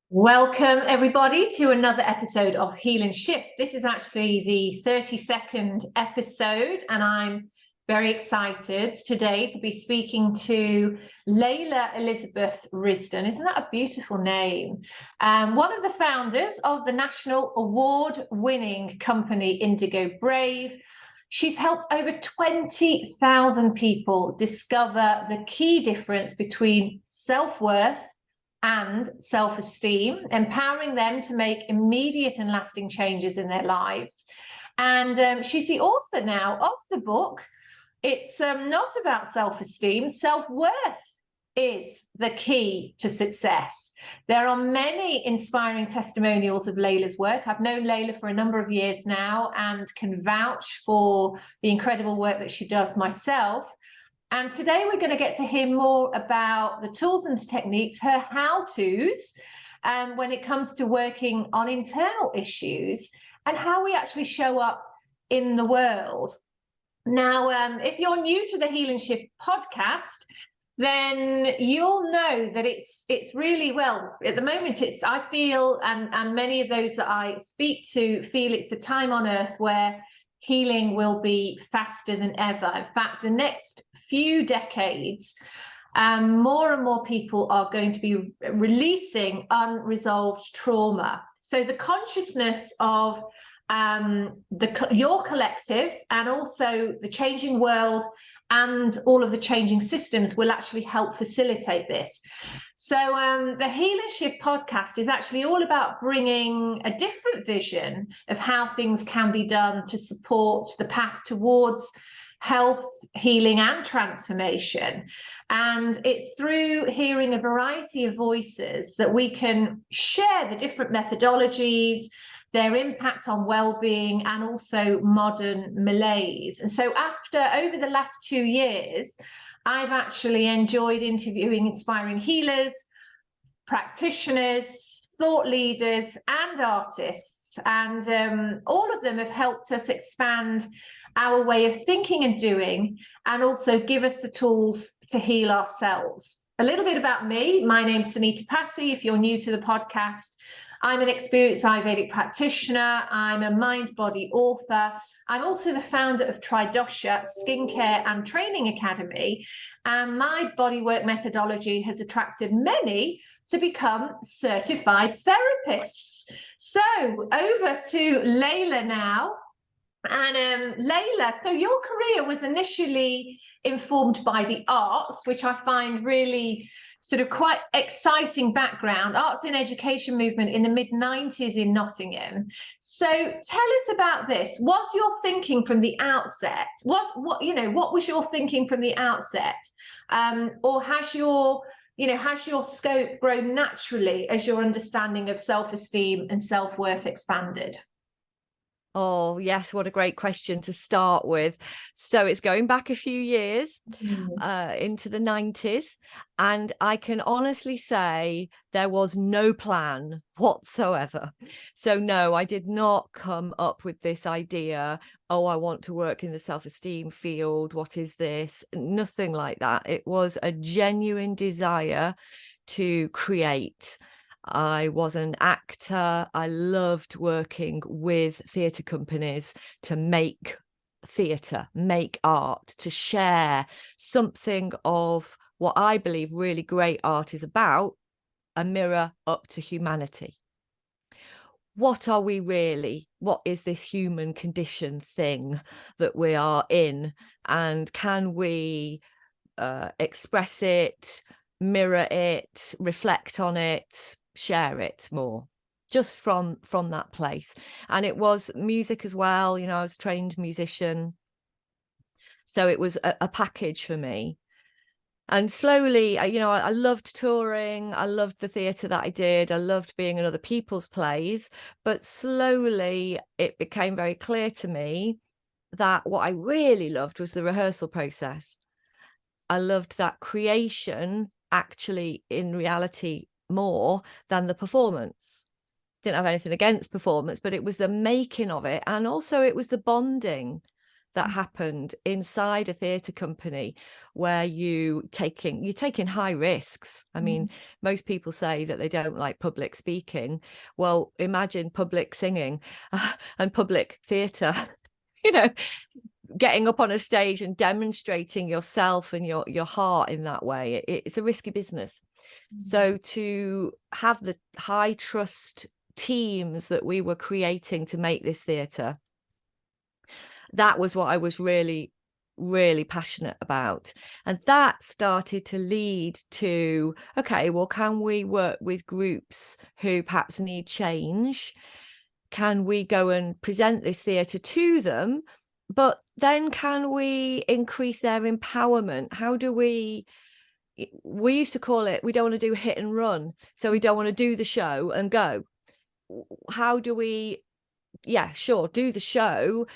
Welcome, everybody, to another episode of Heal and Shift. This is actually the 32nd episode, and I'm very excited today to be speaking to Leila Elizabeth Risdon. Isn't that a beautiful name? One of the founders of the national award-winning company Indigo Brave. She's helped over 20,000 people discover the key difference between self-worth and self-esteem, empowering them to make immediate and lasting changes in their lives. And she's the author now of the book. It's not about self-esteem. Self-worth is the key to success. There are many inspiring testimonials of Leila's work. I've known Leila for a number of years now and can vouch for the incredible work that she does myself. And today we're going to get to hear more about the tools and techniques, her how-tos, when it comes to working on internal issues and how we actually show up in the world. Now, if you're new to the Heal and Shift podcast, then you'll know that it's really, well, at the moment, I feel, and many of those that I speak to feel it's a time on earth where healing will be faster than ever. In fact, the next few decades, more and more people are going to be releasing unresolved trauma. So the consciousness of your collective and also the changing world and all of the changing systems will actually help facilitate this. So the Heal and Shift podcast is actually all about bringing a different vision of how things can be done to support the path towards health, healing, and transformation. And it's through hearing a variety of voices that we can share the different methodologies, their impact on well-being, and also modern malaise. And so over the last 2 years, I've actually enjoyed interviewing inspiring healers, practitioners, thought leaders, and artists. And all of them have helped us expand our way of thinking and doing, and also give us the tools to heal ourselves. A little bit about me. My name's Sunita Passi. If you're new to the podcast, I'm an experienced Ayurvedic practitioner. I'm a mind-body author. I'm also the founder of Tri-Dosha Skincare and Training Academy. And my bodywork methodology has attracted many to become certified therapists. So over to Leila now. And Leila, so your career was initially informed by the arts, which I find really sort of quite exciting background, arts in education movement in the mid-90s in Nottingham. So tell us about this. Was your thinking from the outset, what was your thinking from the outset? Or has your scope grown naturally as your understanding of self-esteem and self-worth expanded? Oh, yes. What a great question to start with. So it's going back a few years into the 90s. And I can honestly say there was no plan whatsoever. So no, I did not come up with this idea, oh, I want to work in the self-esteem field. What is this? Nothing like that. It was a genuine desire to create. I was an actor. I loved working with theatre companies to make theatre, make art, to share something of what I believe really great art is about, a mirror up to humanity. What are we really? What is this human condition thing that we are in? And can we express it, mirror it, reflect on it, share it more, just from that place? And it was music as well. I was a trained musician, so it was a package for me. And slowly, I loved touring. I loved the theatre that I did. I loved being in other people's plays. But slowly it became very clear to me that what I really loved was the rehearsal process. I loved that creation, actually, in reality, more than the performance. Didn't have anything against performance, but it was the making of it. And also it was the bonding that happened inside a theatre company where you're taking high risks. I mean, most people say that they don't like public speaking. Well, imagine public singing and public theatre, you know, getting up on a stage and demonstrating yourself and your heart in that way. It's a risky business. So to have the high trust teams that we were creating to make this theatre, that was what I was really, really passionate about. And that started to lead to, okay, well, can we work with groups who perhaps need change? Can we go and present this theatre to them? But then can we increase their empowerment? How do we used to call it, we don't want to do hit and run. So we don't want to do the show and go. How do we, yeah, sure, do the show,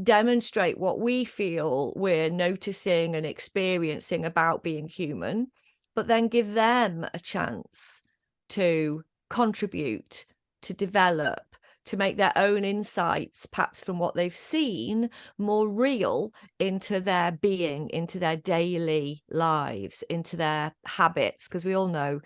demonstrate what we feel we're noticing and experiencing about being human, but then give them a chance to contribute, to develop, to make their own insights, perhaps from what they've seen, more real into their being, into their daily lives, into their habits. Because we all know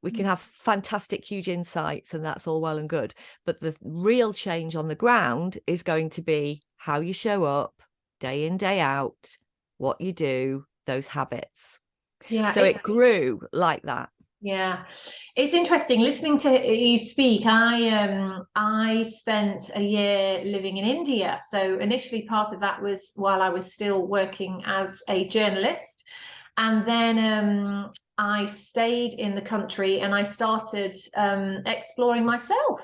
we can have fantastic, huge insights, and that's all well and good. But the real change on the ground is going to be how you show up day in, day out, what you do, those habits. Yeah. So it grew like that. Yeah, it's interesting listening to you speak. I spent a year living in India. So initially part of that was while I was still working as a journalist. And then I stayed in the country and I started exploring myself.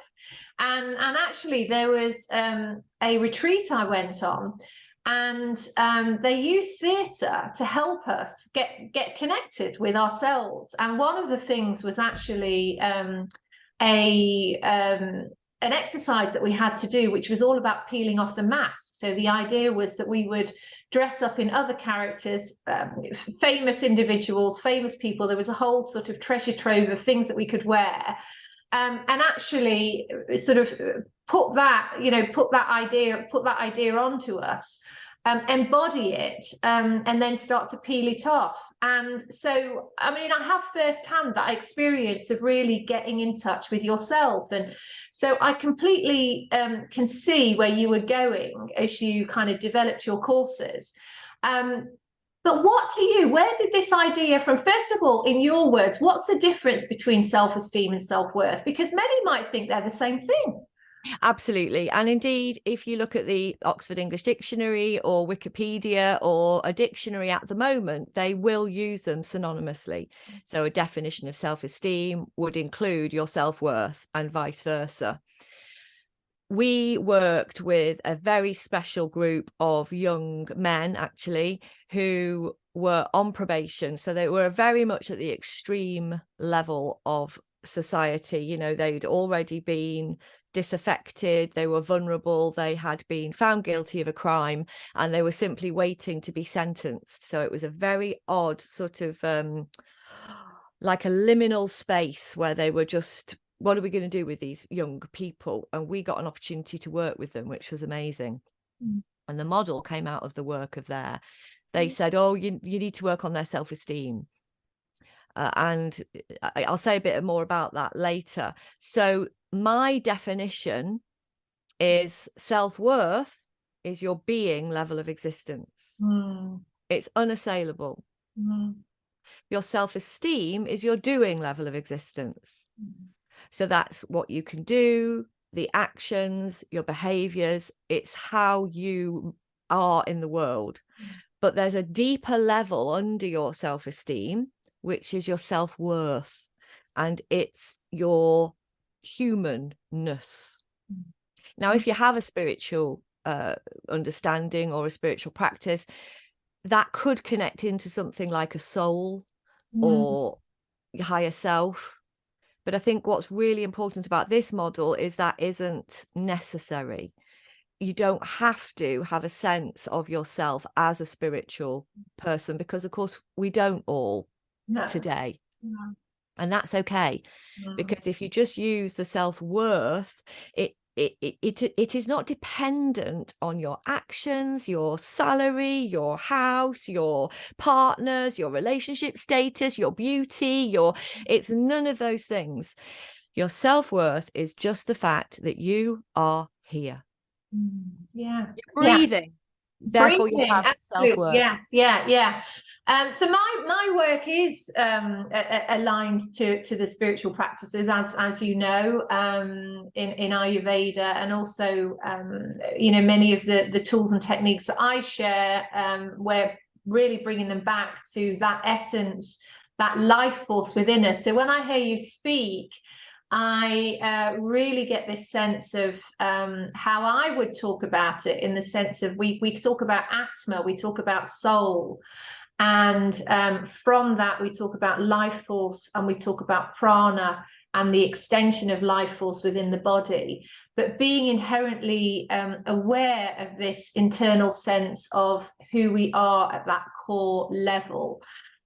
And actually there was a retreat I went on, and they use theatre to help us get connected with ourselves. And one of the things was actually an exercise that we had to do, which was all about peeling off the mask. So the idea was that we would dress up in other characters, famous individuals, famous people. There was a whole sort of treasure trove of things that we could wear. And actually sort of put that idea onto us, embody it, and then start to peel it off. And so, I mean, I have firsthand that experience of really getting in touch with yourself. And so I completely can see where you were going as you kind of developed your courses. But where did this idea from, first of all, in your words, what's the difference between self-esteem and self-worth? Because many might think they're the same thing. Absolutely. And indeed, if you look at the Oxford English Dictionary or Wikipedia or a dictionary at the moment, they will use them synonymously. So a definition of self-esteem would include your self-worth and vice versa. We worked with a very special group of young men, actually, who were on probation. So they were very much at the extreme level of society. You know, they'd already been disaffected, they were vulnerable, they had been found guilty of a crime, and they were simply waiting to be sentenced. So it was a very odd sort of like a liminal space where they were just, what are we going to do with these young people? And we got an opportunity to work with them, which was amazing. And the model came out of the work of there. They said, oh, you need to work on their self-esteem. And I'll say a bit more about that later. So my definition is self-worth is your being level of existence. It's unassailable. Your self-esteem is your doing level of existence. So that's what you can do, the actions, your behaviors. It's how you are in the world. But there's a deeper level under your self-esteem, which is your self-worth, and it's your humanness. Now, if you have a spiritual understanding or a spiritual practice, that could connect into something like a soul or your higher self. But I think what's really important about this model is that isn't necessary. You don't have to have a sense of yourself as a spiritual person, because of course we don't all today. And that's okay, because if you just use the self-worth, it it is not dependent on your actions, your salary, your house, your partners, your relationship status, your beauty, it's none of those things. Your self-worth is just the fact that you are here. Yeah. You're breathing. Therefore, you have self-worth. Yes, yeah. So my work is aligned to the spiritual practices, as you know, in Ayurveda, and also many of the tools and techniques that I share, we're really bringing them back to that essence, that life force within us. So when I hear you speak, I really get this sense of how I would talk about it, in the sense of we talk about Atma, we talk about soul, and from that we talk about life force, and we talk about prana and the extension of life force within the body, but being inherently aware of this internal sense of who we are at that core level.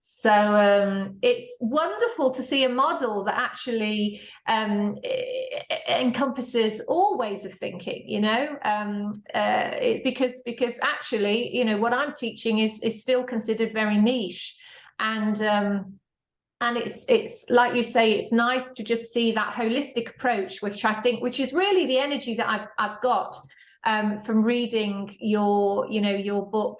So it's wonderful to see a model that actually encompasses all ways of thinking, because actually, what I'm teaching is still considered very niche, and it's like you say, it's nice to just see that holistic approach, which is really the energy that I've got from reading your book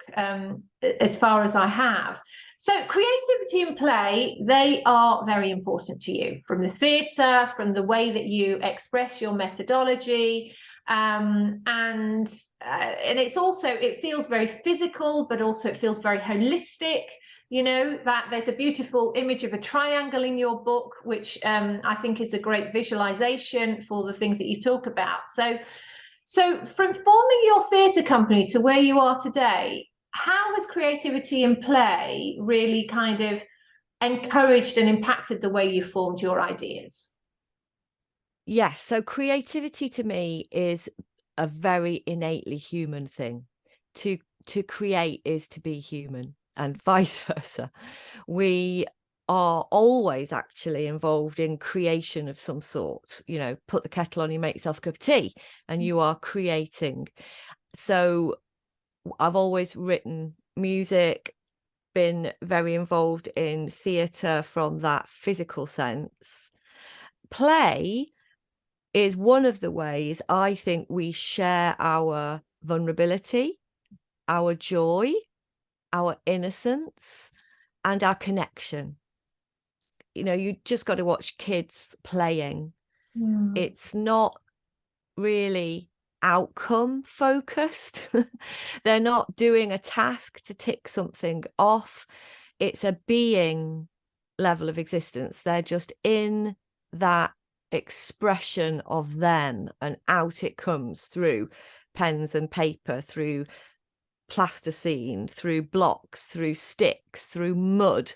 as far as I have. So creativity and play, they are very important to you, from the theatre, from the way that you express your methodology, and it's also, it feels very physical, but also it feels very holistic. That there's a beautiful image of a triangle in your book, which I think is a great visualization for the things that you talk about. So from forming your theatre company to where you are today, how has creativity and play really kind of encouraged and impacted the way you formed your ideas? Yes, so creativity to me is a very innately human thing. To create is to be human, and vice versa. We are always actually involved in creation of some sort. Put the kettle on, you make yourself a cup of tea, and you are creating. So I've always written music, been very involved in theatre from that physical sense. Play is one of the ways I think we share our vulnerability, our joy, our innocence, and our connection. You just got to watch kids playing. It's not really outcome focused. They're not doing a task to tick something off. It's a being level of existence. They're just in that expression of them, and out it comes through pens and paper, through plasticine, through blocks, through sticks, through mud,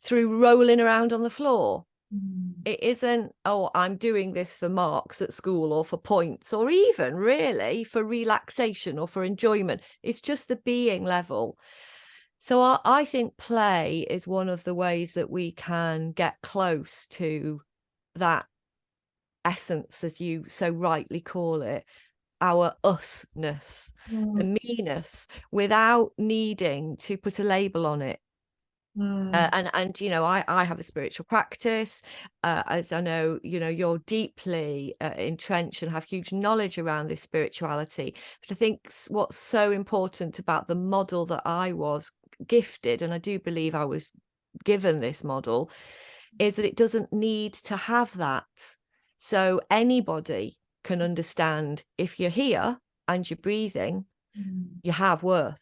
through rolling around on the floor. It isn't, oh, I'm doing this for marks at school, or for points, or even really for relaxation or for enjoyment. It's just the being level. So I think play is one of the ways that we can get close to that essence, as you so rightly call it, our usness, the me-ness, without needing to put a label on it. And I have a spiritual practice, as I know, you're deeply entrenched and have huge knowledge around this spirituality. But I think what's so important about the model that I was gifted, and I do believe I was given this model, is that it doesn't need to have that. So anybody can understand, if you're here and you're breathing, you have worth.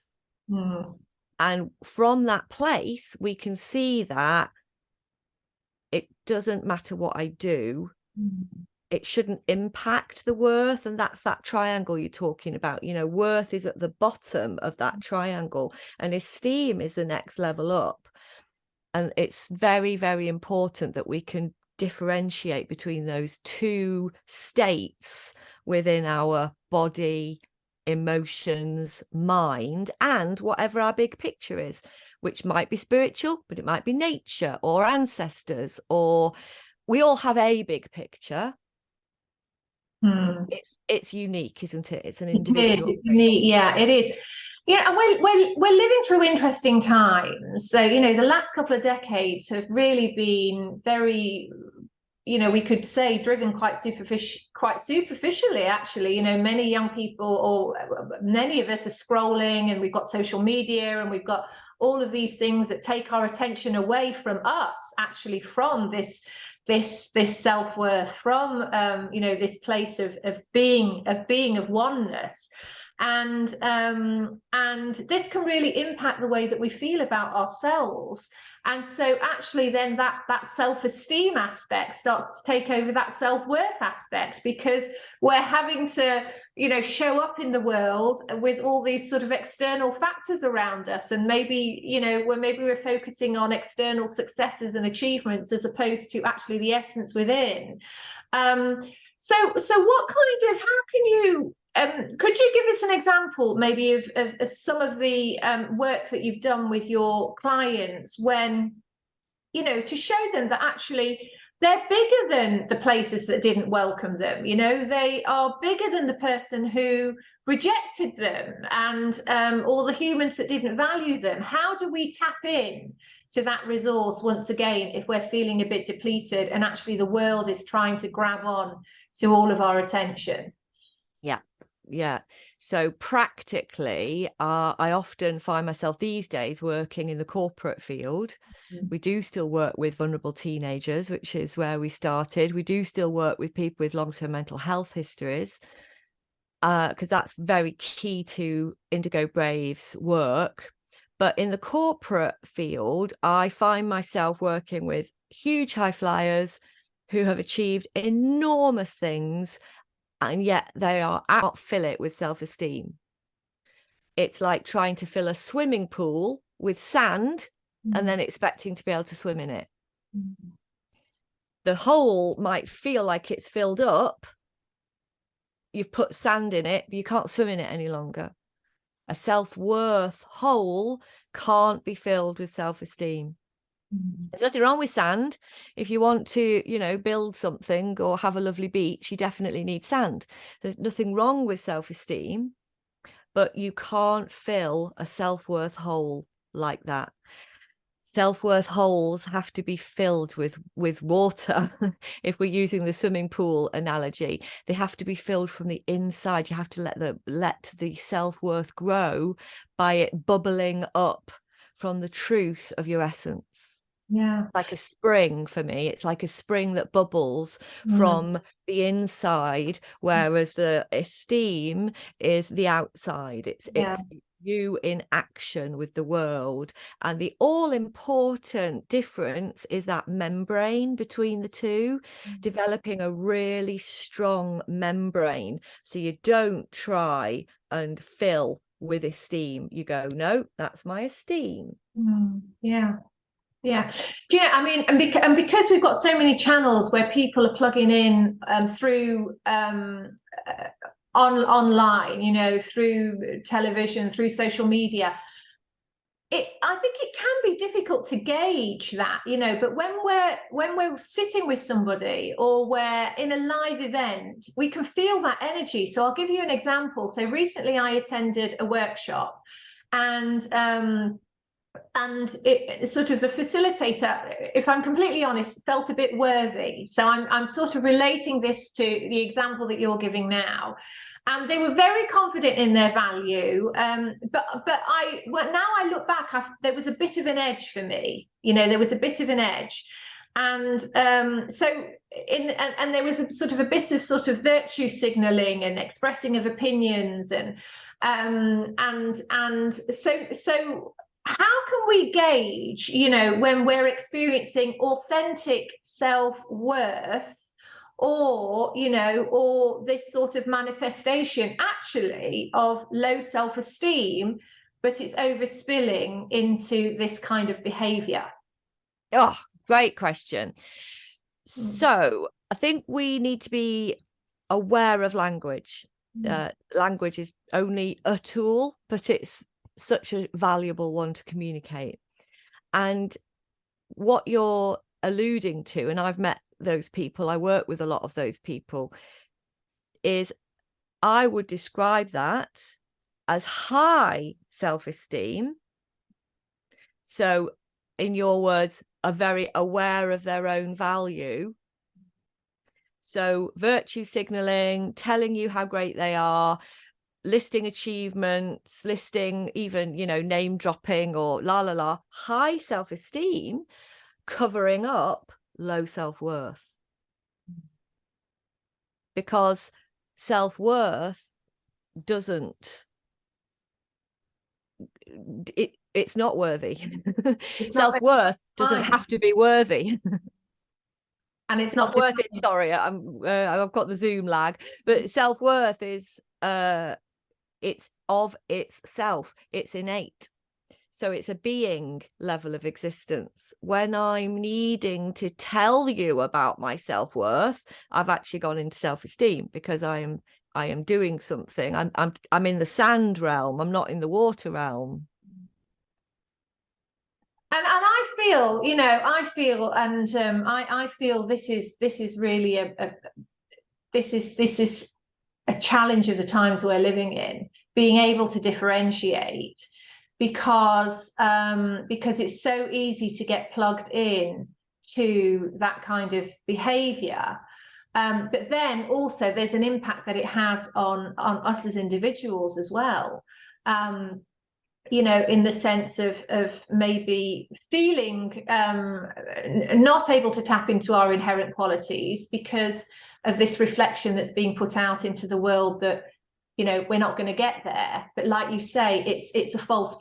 And from that place, we can see that it doesn't matter what I do. It shouldn't impact the worth. And that's that triangle you're talking about. Worth is at the bottom of that triangle, and esteem is the next level up. And it's very, very important that we can differentiate between those two states within our body, emotions, mind, and whatever our big picture is, which might be spiritual, but it might be nature or ancestors, or we all have a big picture. It's unique, isn't it? It's an It individual. is. It's unique. Yeah, it is. Yeah, and we're living through interesting times. So, the last couple of decades have really been very, we could say driven quite superficially, actually. Many young people, or many of us, are scrolling, and we've got social media, and we've got all of these things that take our attention away from us, actually, from this self-worth, from this place of being, of oneness. And this can really impact the way that we feel about ourselves. And so actually then that self-esteem aspect starts to take over that self-worth aspect, because we're having to, show up in the world with all these sort of external factors around us. And maybe, we're focusing on external successes and achievements as opposed to actually the essence within. So what kind of, how can you, could you give us an example maybe of some of the work that you've done with your clients when, to show them that actually they're bigger than the places that didn't welcome them, they are bigger than the person who rejected them, and or the humans that didn't value them? How do we tap in to that resource once again if we're feeling a bit depleted and actually the world is trying to grab on to all of our attention? Yeah. So practically, I often find myself these days working in the corporate field. We do still work with vulnerable teenagers, which is where we started. We do still work with people with long-term mental health histories, because that's very key to Indigo Brave's work. But in the corporate field, I find myself working with huge high flyers who have achieved enormous things, and yet they cannot fill it with self-esteem. It's like trying to fill a swimming pool with sand and then expecting to be able to swim in it. The hole might feel like it's filled up. You've put sand in it, but you can't swim in it any longer. A self-worth hole can't be filled with self-esteem. There's nothing wrong with sand. If you want to, build something or have a lovely beach, you definitely need sand. There's nothing wrong with self-esteem, but you can't fill a self-worth hole like that. Self-worth holes have to be filled with water. If we're using the swimming pool analogy, they have to be filled from the inside. You have to let the self-worth grow by it bubbling up from the truth of your essence. Yeah. Like a spring for me. It's like a spring that bubbles from the inside, whereas the esteem is the outside. It's you in action with the world. And the all-important difference is that membrane between the two, developing a really strong membrane. So you don't try and fill with esteem. You go, no, that's my esteem. Yeah. Yeah. I mean, and because we've got so many channels where people are plugging in through online, through television, through social media, I think it can be difficult to gauge that, but when we're sitting with somebody or we're in a live event, we can feel that energy. So I'll give you an example. So recently I attended a workshop, and it sort of, the facilitator, if I'm completely honest, felt a bit worthy. So I'm sort of relating this to the example that you're giving now. And they were very confident in their value, but now I look back, there was a bit of an edge for me. There was a bit of an edge, and so and there was a sort of a bit of sort of virtue signaling and expressing of opinions, and so. How can we gauge, when we're experiencing authentic self-worth, or this sort of manifestation actually of low self-esteem, but it's overspilling into this kind of behavior? Oh, great question. So I think we need to be aware of language. Language is only a tool, but it's such a valuable one to communicate. And what you're alluding to, and I've met those people, I work with a lot of those people, is, I would describe that as high self-esteem. So in your words, are very aware of their own value. So virtue signaling, telling you how great they are, listing achievements, listing even, you know, name dropping or la la la. High self-esteem covering up low self-worth. Because self-worth doesn't, it's not worthy. Self-worth doesn't have to be worthy. And it's not worth it. Sorry, I've got the Zoom lag, but self-worth is it's of itself, it's innate. So it's a being level of existence. When I'm needing to tell you about my self-worth, I've actually gone into self-esteem, because I am doing something. I'm in the sand realm. I'm not in the water realm. And I feel, you know, I feel this is really this is a challenge of the times we're living in, being able to differentiate, because it's so easy to get plugged in to that kind of behavior. But then also there's an impact that it has on us as individuals as well. You know, in the sense of maybe feeling not able to tap into our inherent qualities because of this reflection that's being put out into the world that, you know, we're not going to get there. But like you say, it's a false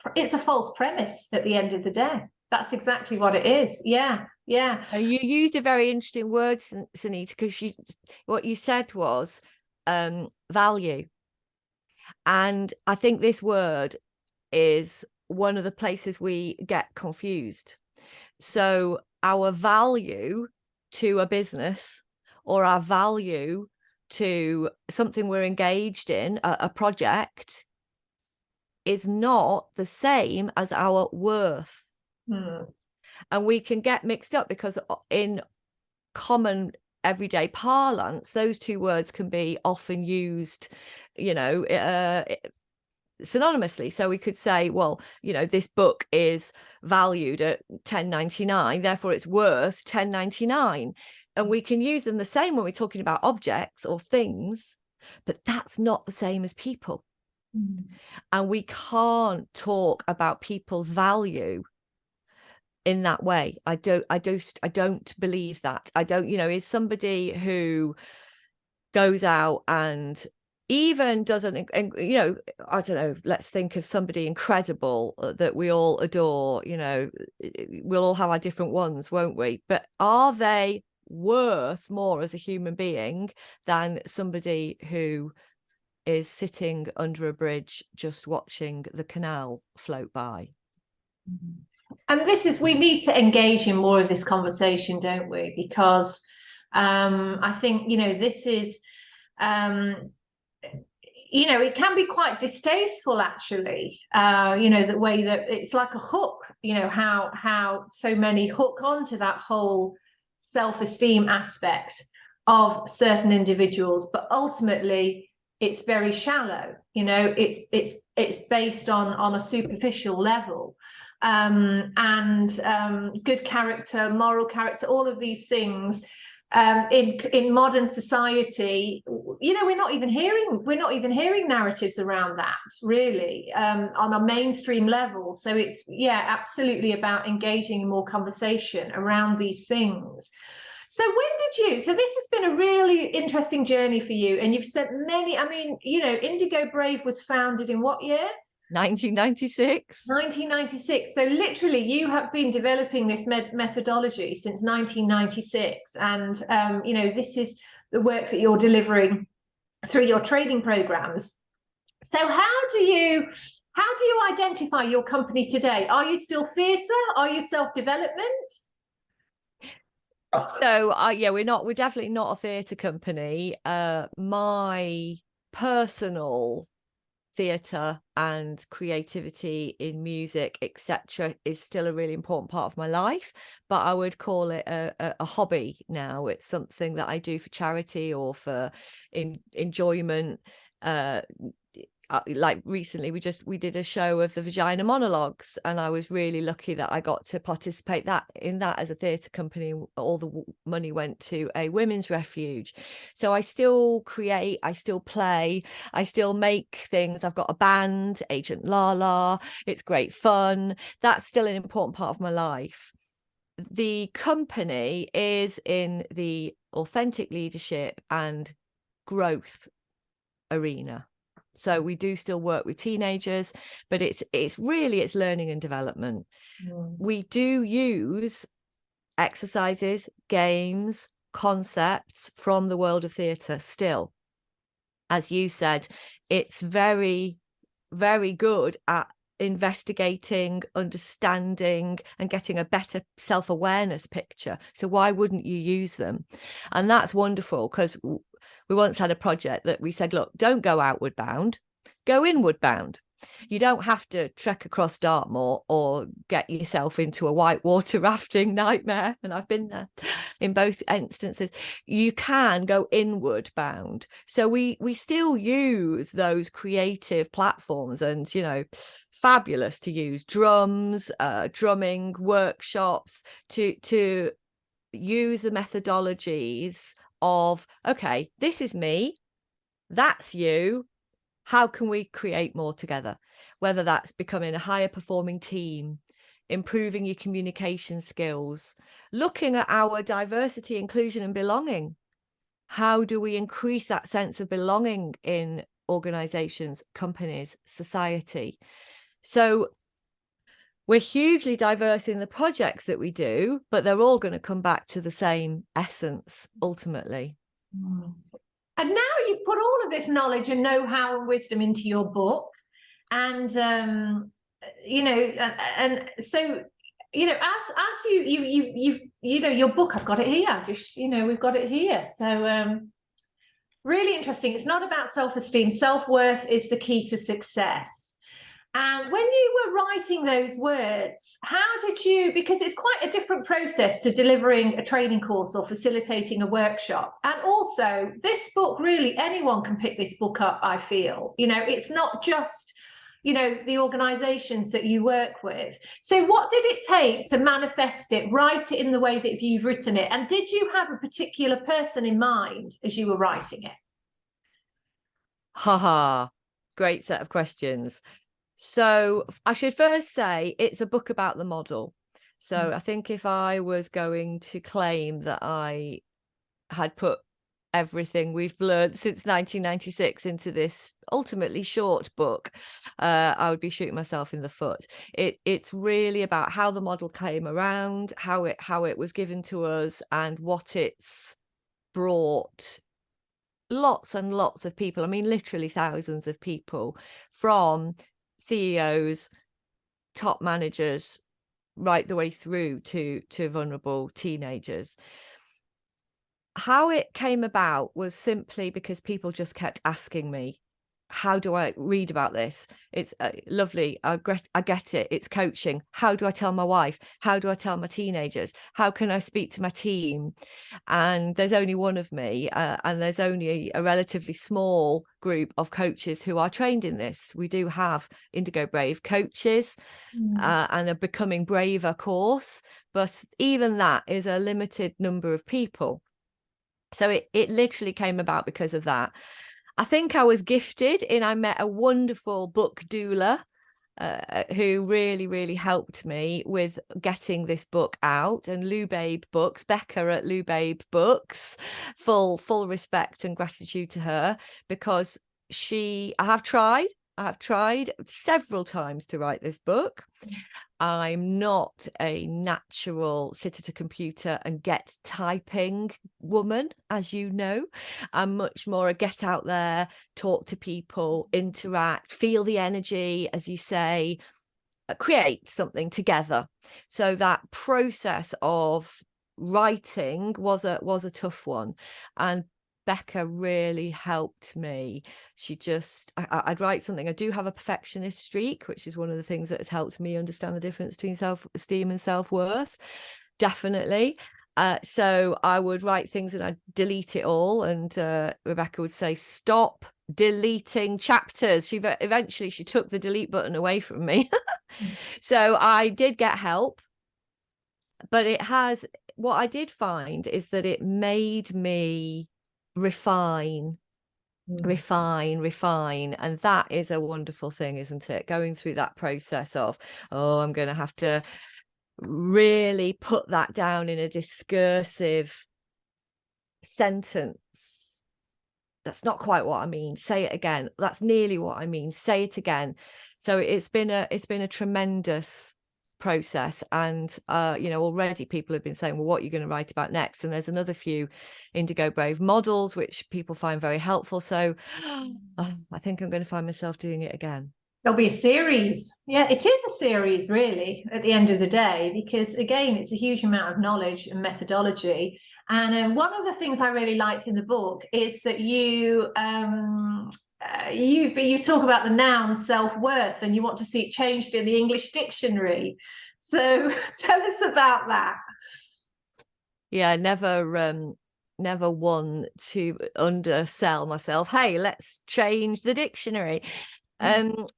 premise at the end of the day. That's exactly what it is. Yeah. You used a very interesting word, Sunita, because what you said was value. And I think this word is one of the places we get confused. So our value to a business, or our value to something we're engaged in, a project, is not the same as our worth. And we can get mixed up, because in common everyday parlance, those two words can be often used, you know, synonymously. So we could say, well, you know, this book is valued at $10.99, therefore it's worth $10.99. And we can use them the same when we're talking about objects or things, but that's not the same as people. And we can't talk about people's value in that way. I don't believe that. I don't, you know, is somebody who goes out and even doesn't, and you know, I don't know, let's think of somebody incredible that we all adore, you know, we'll all have our different ones, won't we? But are they worth more as a human being than somebody who is sitting under a bridge just watching the canal float by? And we need to engage in more of this conversation, don't we? Because I think, you know, this is you know, it can be quite distasteful, actually, you know, the way that it's like a hook, you know, how so many hook onto that whole self-esteem aspect of certain individuals, but ultimately it's very shallow, you know, it's based on a superficial level. And good character, moral character, all of these things, in modern society, you know, we're not even hearing narratives around that, really, on a mainstream level. So it's, yeah, absolutely about engaging in more conversation around these things. So this has been a really interesting journey for you, and you've spent I mean, you know, Indigo Brave was founded in what year? 1996. 1996. So literally you have been developing this methodology since 1996. And, you know, this is the work that you're delivering through your training programs. So how do you identify your company today? Are you still theatre? Are you self-development? So yeah, we're definitely not a theatre company. My personal theatre and creativity in music, etc., is still a really important part of my life, but I would call it a hobby now. It's something that I do for charity or for enjoyment. Like recently we did a show of the vagina monologues, and I was really lucky that I got to participate in that as a theatre company. All the money went to a women's refuge. So I still create, I still play, I still make things. I've got a band, Agent Lala. It's great fun. That's still an important part of my life. The company is in the authentic leadership and growth arena. So we do still work with teenagers, but it's learning and development. We do use exercises, games, concepts from the world of theatre still. As you said, it's very, very good at investigating, understanding, and getting a better self-awareness picture. So why wouldn't you use them? And that's wonderful, because we once had a project that we said, look, don't go outward bound, go inward bound. You don't have to trek across Dartmoor or get yourself into a whitewater rafting nightmare. And I've been there in both instances. You can go inward bound. So we still use those creative platforms, and, you know, fabulous to use drums, drumming workshops, to use the methodologies of, okay, this is me, that's you, how can we create more together? Whether that's becoming a higher performing team, improving your communication skills, looking at our diversity, inclusion and belonging. How do we increase that sense of belonging in organizations, companies, society? So we're hugely diverse in the projects that we do, but they're all going to come back to the same essence ultimately. And now you've put all of this knowledge and know-how and wisdom into your book. And, you know, and so, you know, as you know, your book, I've got it here, just, you know, we've got it here. So really interesting. It's not about self-esteem. Self-worth is the key to success. And when you were writing those words, how did you, because it's quite a different process to delivering a training course or facilitating a workshop. And also this book, really, anyone can pick this book up, I feel. You know, it's not just, you know, the organizations that you work with. So what did it take to manifest it, write it in the way that you've written it? And did you have a particular person in mind as you were writing it? Great set of questions. So I should first say it's a book about the model. So I think if I was going to claim that I had put everything we've learned since 1996 into this ultimately short book, I would be shooting myself in the foot. It's really about how the model came around, how it was given to us, and what it's brought lots and lots of people, I mean literally thousands of people, from CEOs, top managers, right the way through to vulnerable teenagers. How it came about was simply because people just kept asking me, how do I read about this? It's lovely. I get it. It's coaching. How do I tell my wife? How do I tell my teenagers? How can I speak to my team? And there's only one of me, and there's only a relatively small group of coaches who are trained in this. We do have Indigo Brave coaches and a Becoming Braver course, but even that is a limited number of people. So it literally came about because of that. I think I was gifted in, I met a wonderful book doula who really, really helped me with getting this book out, and Lou Babe Books, Becca at Lou Babe Books, full respect and gratitude to her, because I have tried several times to write this book. I'm not a natural sit at a computer and get typing woman, as you know. I'm much more a get out there, talk to people, interact, feel the energy, as you say, create something together. So that process of writing was a tough one. And Becca really helped me. She just, I'd write something. I do have a perfectionist streak, which is one of the things that has helped me understand the difference between self-esteem and self-worth. Definitely. So I would write things and I'd delete it all. And Rebecca would say, stop deleting chapters. Eventually she took the delete button away from me. So I did get help. But what I did find is that it made me refine. And that is a wonderful thing, isn't it? Going through that process of, I'm going to have to really put that down in a discursive sentence. That's not quite what I mean. Say it again. That's nearly what I mean. Say it again. So it's been a tremendous process. And already people have been saying, well, what are you going to write about next? And there's another few Indigo Brave models which people find very helpful. So I think I'm going to find myself doing it again. There'll be a series. Yeah, it is a series, really, at the end of the day, because again, it's a huge amount of knowledge and methodology. And one of the things I really liked in the book is that you talk about the noun self-worth, and you want to see it changed in the English dictionary. So tell us about that. Yeah, never one to undersell myself. Hey, let's change the dictionary. You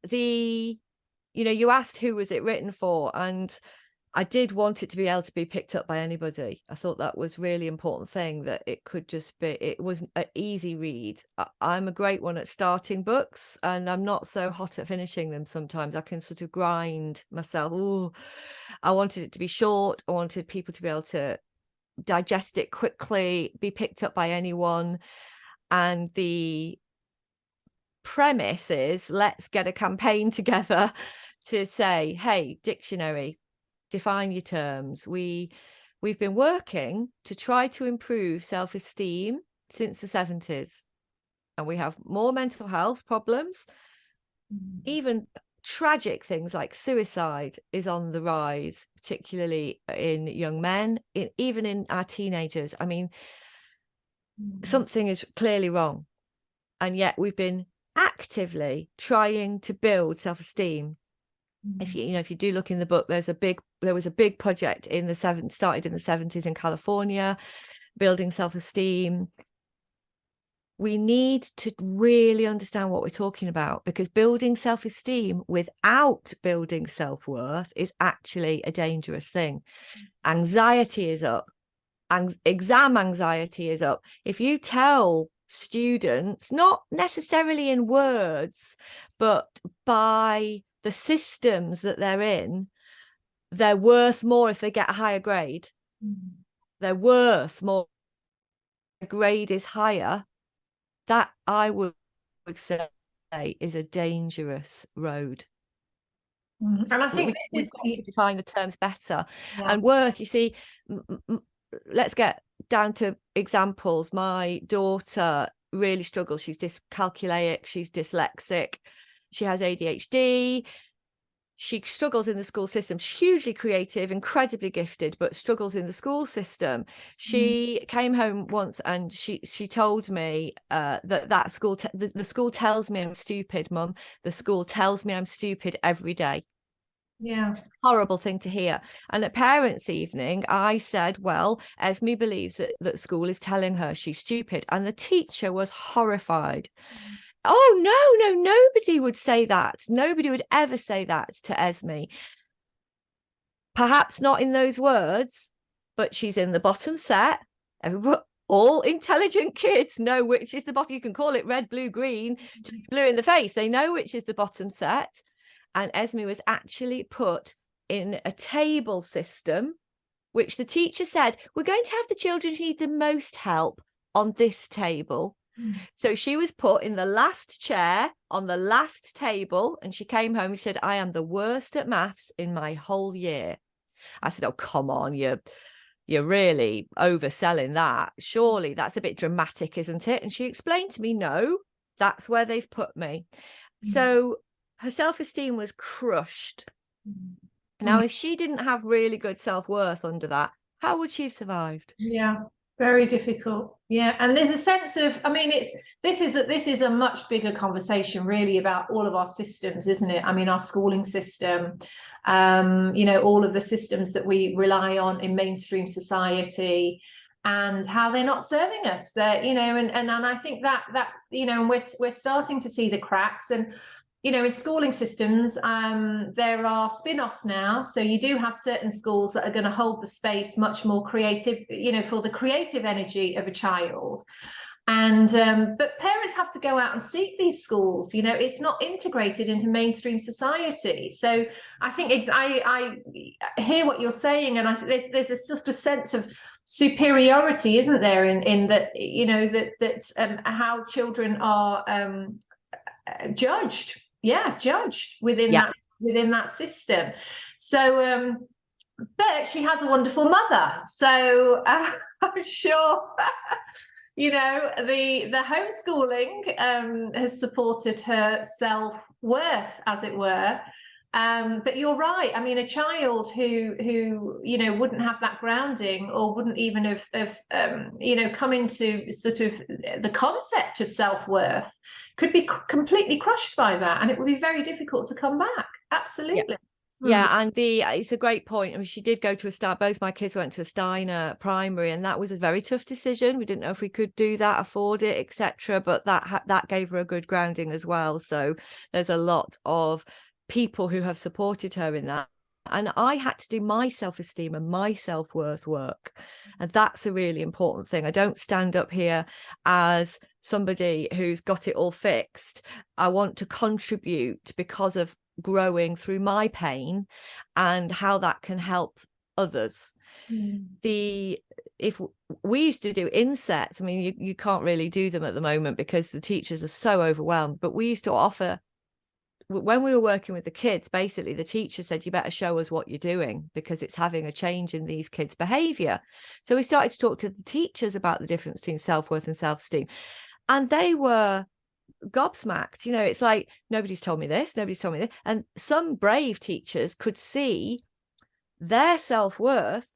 asked who was it written for, and I did want it to be able to be picked up by anybody. I thought that was really important thing, that it could just be, it was an easy read. I'm a great one at starting books, and I'm not so hot at finishing them. Sometimes I can sort of grind myself. Oh, I wanted it to be short. I wanted people to be able to digest it quickly, be picked up by anyone. And the premise is, let's get a campaign together to say, hey, dictionary, define your terms. We've been working to try to improve self-esteem since the 70s, and we have more mental health problems. Even tragic things like suicide is on the rise, particularly in young men, even in our teenagers. I mean, something is clearly wrong, and yet we've been actively trying to build self-esteem. If you do look in the book, there was a big project started in the 70s in California, building self-esteem. We need to really understand what we're talking about, because building self-esteem without building self-worth is actually a dangerous thing. Anxiety is up. Exam anxiety is up. If you tell students, not necessarily in words, but by the systems that they're in, they're worth more if they get a higher grade. They're worth more. The grade is higher. That, I would say, is a dangerous road. And I think we've got to define the terms better. Yeah. And worth, you see, let's get down to examples. My daughter really struggles. She's dyscalculic, she's dyslexic, she has ADHD. She struggles in the school system. She's hugely creative, incredibly gifted, but struggles in the school system. She came home once and she told me that school, the school tells me I'm stupid, Mum. The school tells me I'm stupid every day. Yeah. Horrible thing to hear. And at parents' evening, I said, well, Esme believes that school is telling her she's stupid. And the teacher was horrified. Oh, no, nobody would say that. Nobody would ever say that to Esme. Perhaps not in those words, but she's in the bottom set. All intelligent kids know which is the bottom. You can call it red, blue, green, blue in the face. They know which is the bottom set. And Esme was actually put in a table system, which the teacher said, we're going to have the children who need the most help on this table. So she was put in the last chair on the last table, and she came home and said, I am the worst at maths in my whole year. I said, oh, come on, you're really overselling that. Surely that's a bit dramatic, isn't it? And she explained to me, no, that's where they've put me. So her self-esteem was crushed. Now, if she didn't have really good self-worth under that, how would she have survived? Yeah. Very difficult. Yeah. And there's a sense of, I mean, this is a much bigger conversation really about all of our systems, isn't it? I mean, our schooling system, all of the systems that we rely on in mainstream society, and how they're not serving us. That, and I think that and we're starting to see the cracks. And in schooling systems, there are spin-offs now. So you do have certain schools that are going to hold the space much more creative, for the creative energy of a child. And but parents have to go out and seek these schools. It's not integrated into mainstream society. So I think I hear what you're saying, and there's a sort of sense of superiority, isn't there, in that, how children are judged within that system. So but she has a wonderful mother, so I'm sure the homeschooling has supported her self-worth, as it were. But you're right. I mean, a child who wouldn't have that grounding, or wouldn't even have come into sort of the concept of self-worth, could be completely crushed by that, and it would be very difficult to come back. Absolutely. Yeah, and it's a great point. I mean, she did go to both my kids went to a Steiner primary, and that was a very tough decision. We didn't know if we could do that, afford it, etc. But that gave her a good grounding as well. So there's a lot of people who have supported her in that. And I had to do my self-esteem and my self-worth work. And that's a really important thing. I don't stand up here as somebody who's got it all fixed. I want to contribute because of growing through my pain and how that can help others. If we used to do insets, I mean, you can't really do them at the moment because the teachers are so overwhelmed, but we used to offer, when we were working with the kids, basically the teacher said, you better show us what you're doing because it's having a change in these kids' behavior. So we started to talk to the teachers about the difference between self-worth and self-esteem, and they were gobsmacked. It's like, nobody's told me this. And some brave teachers could see their self-worth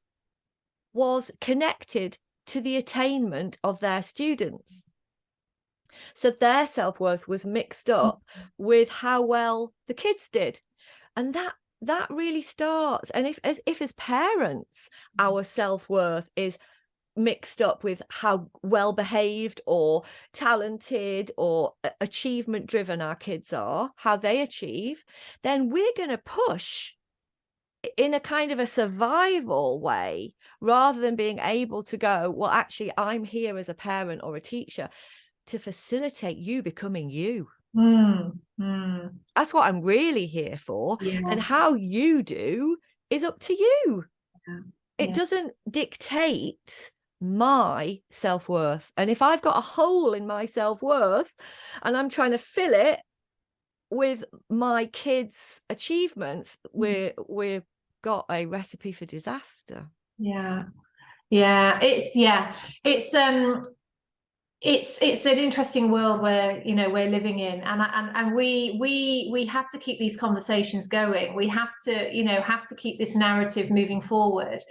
was connected to the attainment of their students. So their self-worth was mixed up with how well the kids did. And that really starts. And if as parents, our self-worth is mixed up with how well behaved or talented or achievement driven our kids are, how they achieve, then we're going to push in a kind of a survival way, rather than being able to go, well, actually, I'm here as a parent or a teacher to facilitate you becoming you. That's what I'm really here for. And how you do is up to you. It doesn't dictate my self-worth. And if I've got a hole in my self-worth and I'm trying to fill it with my kids' achievements, we've got a recipe for disaster. It's an interesting world where we're living in, and we have to keep these conversations going. We have to keep this narrative moving forward.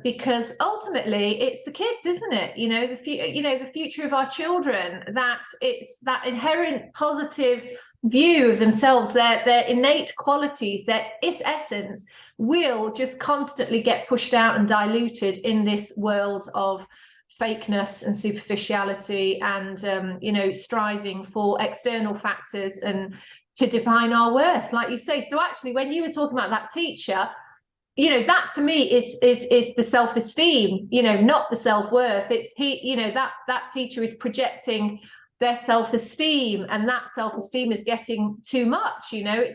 Because ultimately it's the kids, isn't it? The future of our children, that it's that inherent positive view of themselves, their innate qualities, their essence will just constantly get pushed out and diluted in this world of fakeness and superficiality, and striving for external factors and to define our worth, like you say. So actually, when you were talking about that teacher, that to me is the self-esteem, not the self-worth. It's that teacher is projecting their self-esteem, and that self-esteem is getting too much. They're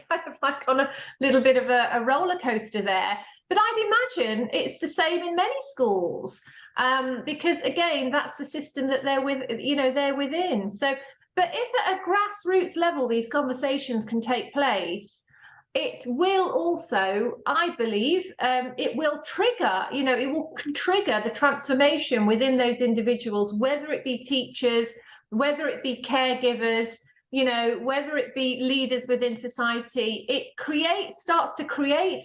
kind of like on a little bit of a roller coaster there. But I'd imagine it's the same in many schools, because again, that's the system that they're within. So, but if at a grassroots level these conversations can take place, it will also, I believe, it will trigger, it will trigger the transformation within those individuals, whether it be teachers, whether it be caregivers, whether it be leaders within society. It starts to create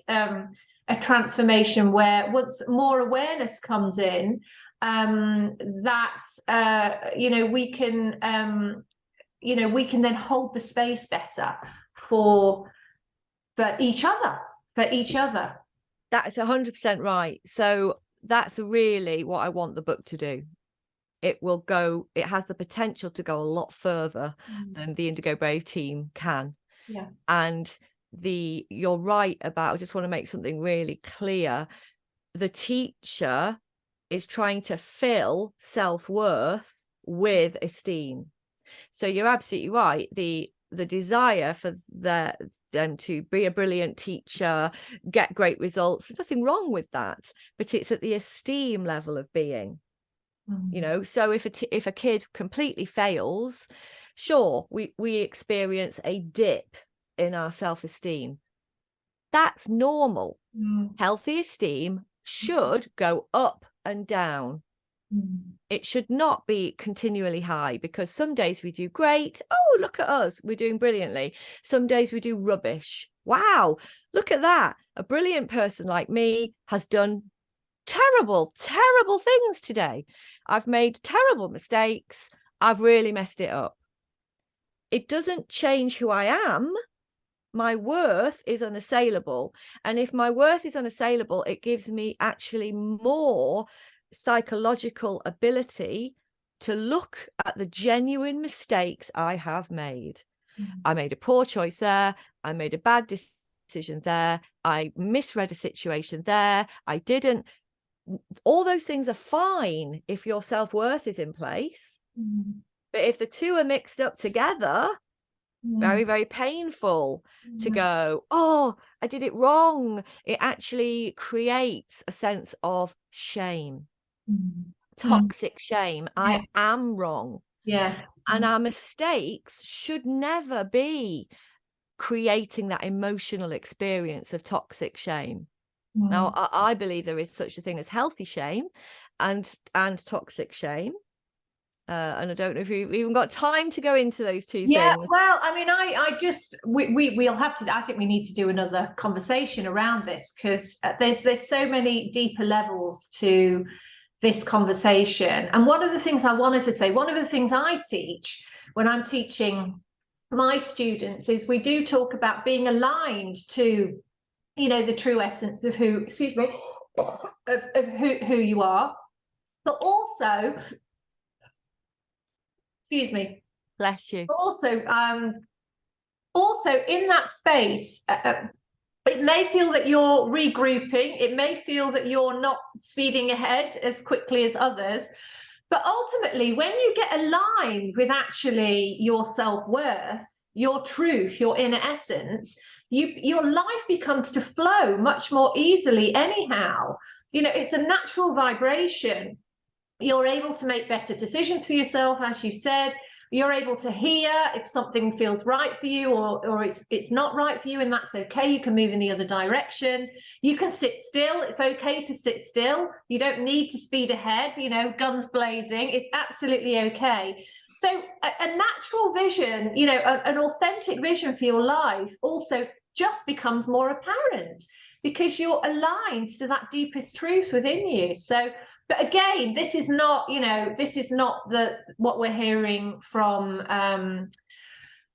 a transformation where once more awareness comes in, that we can we can then hold the space better for each other, That's 100% right. So that's really what I want the book to do. It has the potential to go a lot further than the Indigo Brave team can. Yeah. And you're right about, I just want to make something really clear. The teacher is trying to fill self-worth with esteem. So you're absolutely right. The desire for them to be a brilliant teacher, get great results, there's nothing wrong with that, but it's at the esteem level of being. So if a kid completely fails, sure, we experience a dip in our self-esteem. That's normal. Healthy esteem should go up and down. It should not be continually high, because some days we do great. Oh, look at us, we're doing brilliantly. Some days we do rubbish. Wow, look at that. A brilliant person like me has done terrible things today. I've made terrible mistakes. I've really messed it up. It doesn't change who I am. My worth is unassailable. And if my worth is unassailable, it gives me actually more psychological ability to look at the genuine mistakes I have made. I made a poor choice there. I made a bad decision there. I misread a situation there. I didn't. All those things are fine if your self-worth is in place. But if the two are mixed up together, very, very painful to go, oh, I did it wrong. It actually creates a sense of shame, toxic shame. I am wrong. Yes. And our mistakes should never be creating that emotional experience of toxic shame. Now, I believe there is such a thing as healthy shame and toxic shame. And I don't know if you've even got time to go into those two things. Well, I mean, we'll have to, I think we need to do another conversation around this, because there's so many deeper levels to this conversation. And one of the things I wanted to say, one of the things I teach when I'm teaching my students is we do talk about being aligned to the true essence of who you are, but also, Bless you. Also in that space, it may feel that you're regrouping. It may feel that you're not speeding ahead as quickly as others. But ultimately, when you get aligned with actually your self-worth, your truth, your inner essence, your life becomes to flow much more easily anyhow. It's a natural vibration. You're able to make better decisions for yourself, as you've said. You're able to hear if something feels right for you or it's not right for you, and that's okay. You can move in the other direction. You can sit still. It's okay to sit still. You don't need to speed ahead, guns blazing. It's absolutely okay. So a natural vision, an authentic vision for your life also just becomes more apparent because you're aligned to that deepest truth within you. So, but again, this is not what we're hearing from,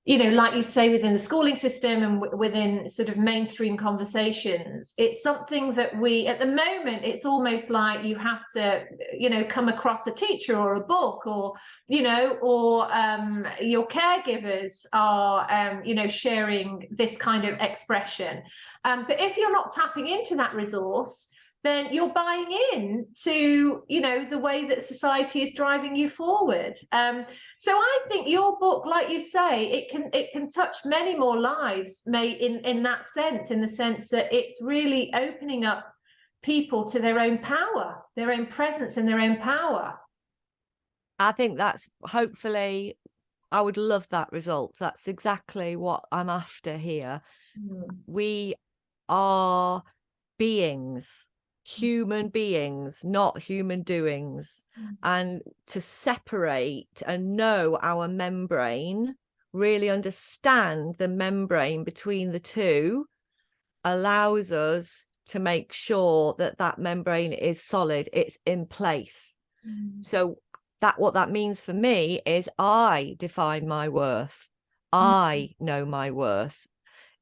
like you say, within the schooling system and within sort of mainstream conversations. It's something that at the moment, it's almost like you have to, come across a teacher or a book or your caregivers are, sharing this kind of expression. But if you're not tapping into that resource, then you're buying in to, the way that society is driving you forward. So I think your book, like you say, it can touch many more lives, in that sense, in the sense that it's really opening up people to their own power, their own presence and their own power. I think that's hopefully, I would love that result. That's exactly what I'm after here. We are beings, human beings, not human doings. And to separate and know our membrane, really understand the membrane between the two, allows us to make sure that that membrane is solid, it's in place. So what that means for me is I define my worth. I know my worth.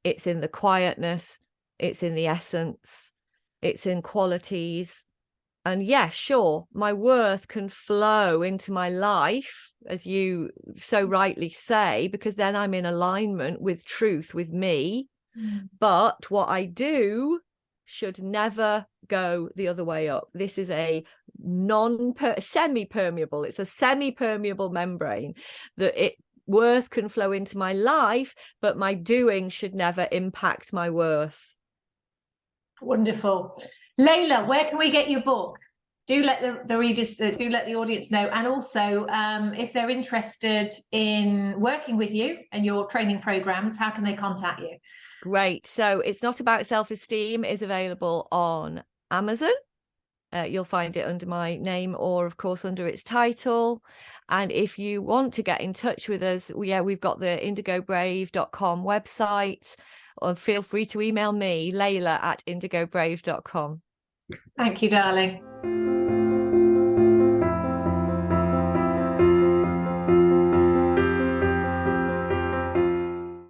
It's in the quietness, it's in the essence, it's in qualities. And yes, sure, my worth can flow into my life, as you so rightly say, because then I'm in alignment with truth, with me. But what I do should never go the other way up. This is a semi-permeable. It's a semi-permeable membrane that worth can flow into my life, but my doing should never impact my worth. Wonderful. Leila, where can we get your book? Do let the readers, do let the audience know. And also, if they're interested in working with you and your training programs, how can they contact you? Great. So It's Not About Self-Esteem is available on Amazon. You'll find it under my name or, of course, under its title. And if you want to get in touch with us, we've got the indigobrave.com website. Or feel free to email me, Laila@indigobrave.com. Thank you, darling.